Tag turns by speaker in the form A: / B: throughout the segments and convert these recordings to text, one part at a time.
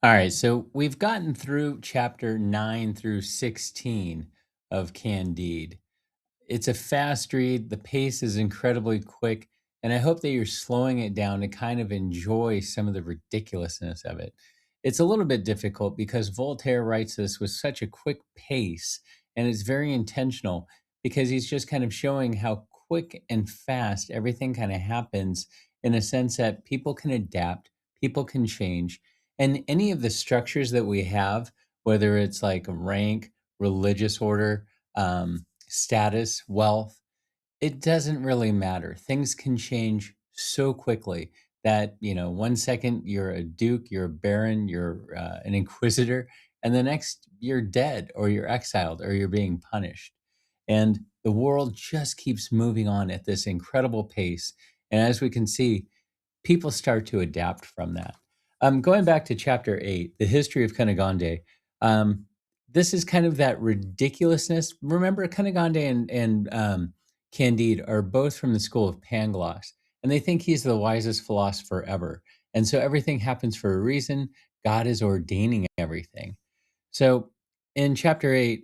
A: All right, so we've gotten through chapter 9 through 16 of Candide. It's a fast read, the pace is incredibly quick, and I hope that you're slowing it down to kind of enjoy some of the ridiculousness of it. It's a little bit difficult because Voltaire writes this with such a quick pace, and it's very intentional because he's just kind of showing how quick and fast everything kind of happens in a sense that people can adapt, people can change, and any of the structures that we have, whether it's like rank, religious order, status, wealth, it doesn't really matter. Things can change so quickly that, 1 second you're a duke, you're a baron, you're an inquisitor, and the next you're dead or you're exiled or you're being punished. And the world just keeps moving on at this incredible pace. And as we can see, people start to adapt from that. Going back to chapter 8, the history of Cunegonde, um, this is kind of that ridiculousness. Remember, Cunegonde and Candide are both from the school of Pangloss, and they think he's the wisest philosopher ever. And so everything happens for a reason. God is ordaining everything. So in chapter 8,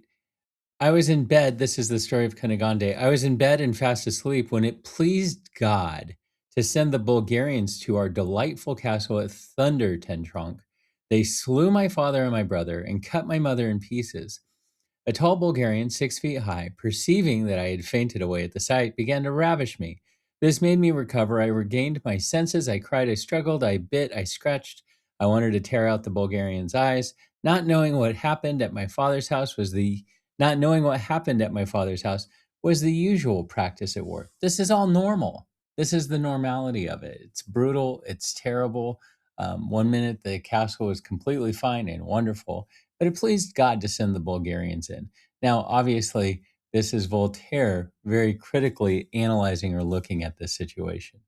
A: I was in bed. This is the story of Cunegonde. I was in bed and fast asleep when it pleased God to send the Bulgarians to our delightful castle at Thunder Tentronk. They slew my father and my brother and cut my mother in pieces. A tall Bulgarian, 6 feet high, perceiving that I had fainted away at the sight, began to ravish me. This made me recover. I regained my senses. I cried, I struggled, I bit, I scratched. I wanted to tear out the Bulgarian's eyes. Not knowing what happened at my father's house was the Not knowing what happened at my father's house was the usual practice at war. This is all normal. This is the normality of it. It's brutal. It's terrible. 1 minute the castle was completely fine and wonderful, but it pleased God to send the Bulgarians in. Now, obviously, this is Voltaire very critically analyzing or looking at this situation.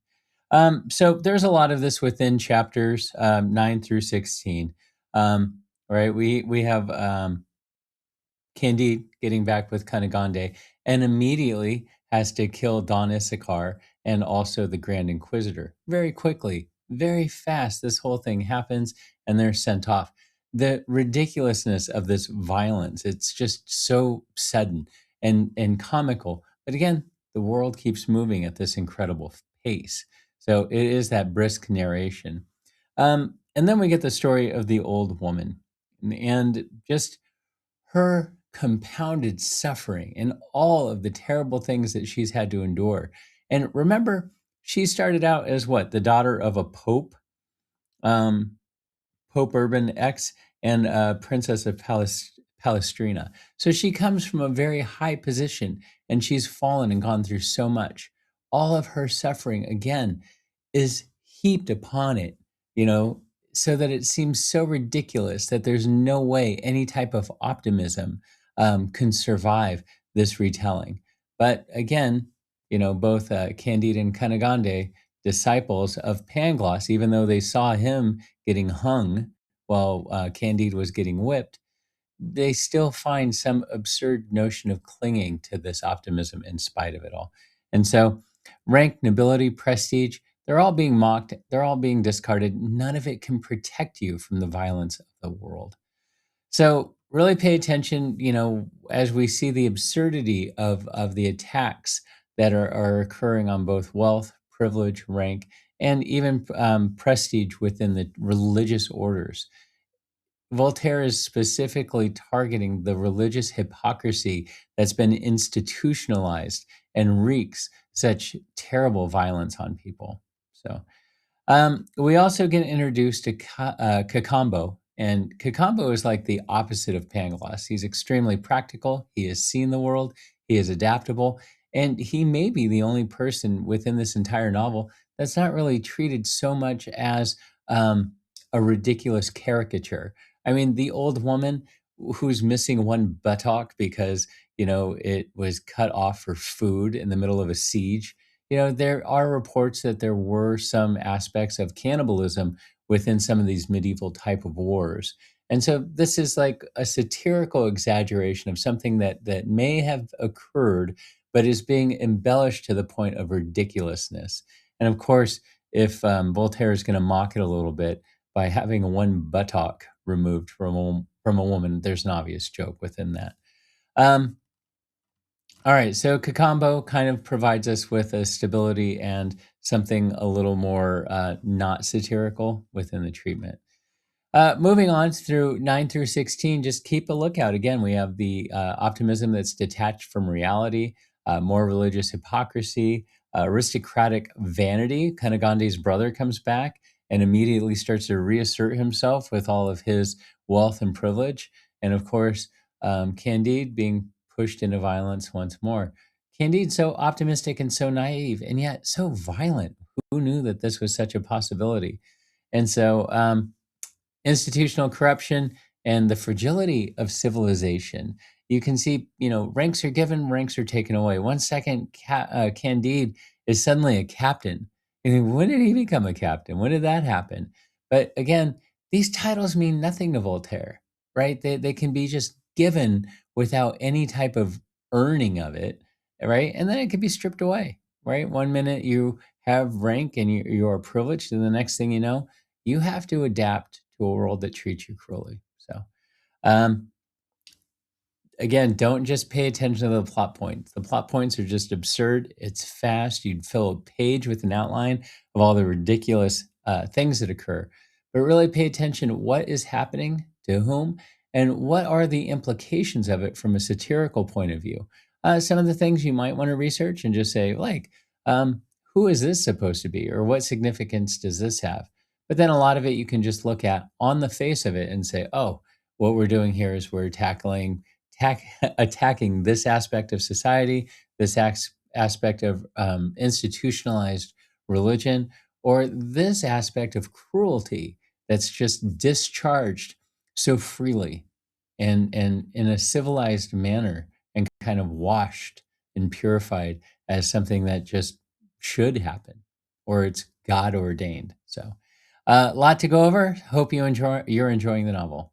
A: So there's a lot of this within chapters 9 through 16. Right, we have Candide getting back with Cunegonde and immediately has to kill Don Issachar and also the Grand Inquisitor very quickly, very fast. This whole thing happens and they're sent off. The ridiculousness of this violence, it's just so sudden and comical. But again, the world keeps moving at this incredible pace. So it is that brisk narration. And then we get the story of the old woman and just her compounded suffering and all of the terrible things that she's had to endure. And remember, she started out as what? The daughter of a pope, um, Pope Urban X, and Princess of Palestrina. So she comes from a very high position and she's fallen and gone through so much. All of her suffering, again, is heaped upon it, you know, so that it seems so ridiculous that there's no way any type of optimism can survive this retelling. But again, both Candide and Cunegonde, disciples of Pangloss, even though they saw him getting hung while Candide was getting whipped, they still find some absurd notion of clinging to this optimism in spite of it all. And so, rank, nobility, prestige, they're all being mocked, they're all being discarded. None of it can protect you from the violence of the world. So, really pay attention, as we see the absurdity of the attacks that are occurring on both wealth, privilege, rank, and even prestige within the religious orders. Voltaire is specifically targeting the religious hypocrisy that's been institutionalized and wreaks such terrible violence on people. So, we also get introduced to Cacambo, and Cacambo is like the opposite of Pangloss. He's extremely practical. He has seen the world. He is adaptable, and he may be the only person within this entire novel that's not really treated so much as a ridiculous caricature. I mean, the old woman who's missing one buttock because it was cut off for food in the middle of a siege. There are reports that there were some aspects of cannibalism within some of these medieval type of wars. And so this is like a satirical exaggeration of something that may have occurred, but is being embellished to the point of ridiculousness. And of course, if Voltaire is going to mock it a little bit by having one buttock removed from a woman. There's an obvious joke within that. Um, all right, so Kakambo kind of provides us with a stability and something a little more not satirical within the treatment. Moving on through 9 through 16, just keep a lookout. Again, we have the optimism that's detached from reality, more religious hypocrisy, aristocratic vanity. Kanagande's brother comes back and immediately starts to reassert himself with all of his wealth and privilege. And of course, Candide being pushed into violence once more. Candide, so optimistic and so naive, and yet so violent. Who knew that this was such a possibility? And so, institutional corruption and the fragility of civilization. You can see, ranks are given, ranks are taken away. One second, Candide is suddenly a captain. And when did he become a captain? When did that happen? But again, these titles mean nothing to Voltaire, right? They can be just given without any type of earning of it, right? And then it can be stripped away, right? One minute you have rank and you're privileged, and the next thing you know, you have to adapt to a world that treats you cruelly. So, um, again, don't just pay attention to the plot points. The plot points are just absurd. It's fast. You'd fill a page with an outline of all the ridiculous things that occur. But really pay attention to what is happening to whom and what are the implications of it from a satirical point of view. Some of the things you might want to research and just say, like, um, who is this supposed to be? Or what significance does this have? But then a lot of it you can just look at on the face of it and say, oh, what we're doing here is we're attacking this aspect of society, this aspect of institutionalized religion, or this aspect of cruelty that's just discharged so freely and in a civilized manner and kind of washed and purified as something that just should happen or it's God ordained. So, a lot to go over. Hope you're enjoying the novel.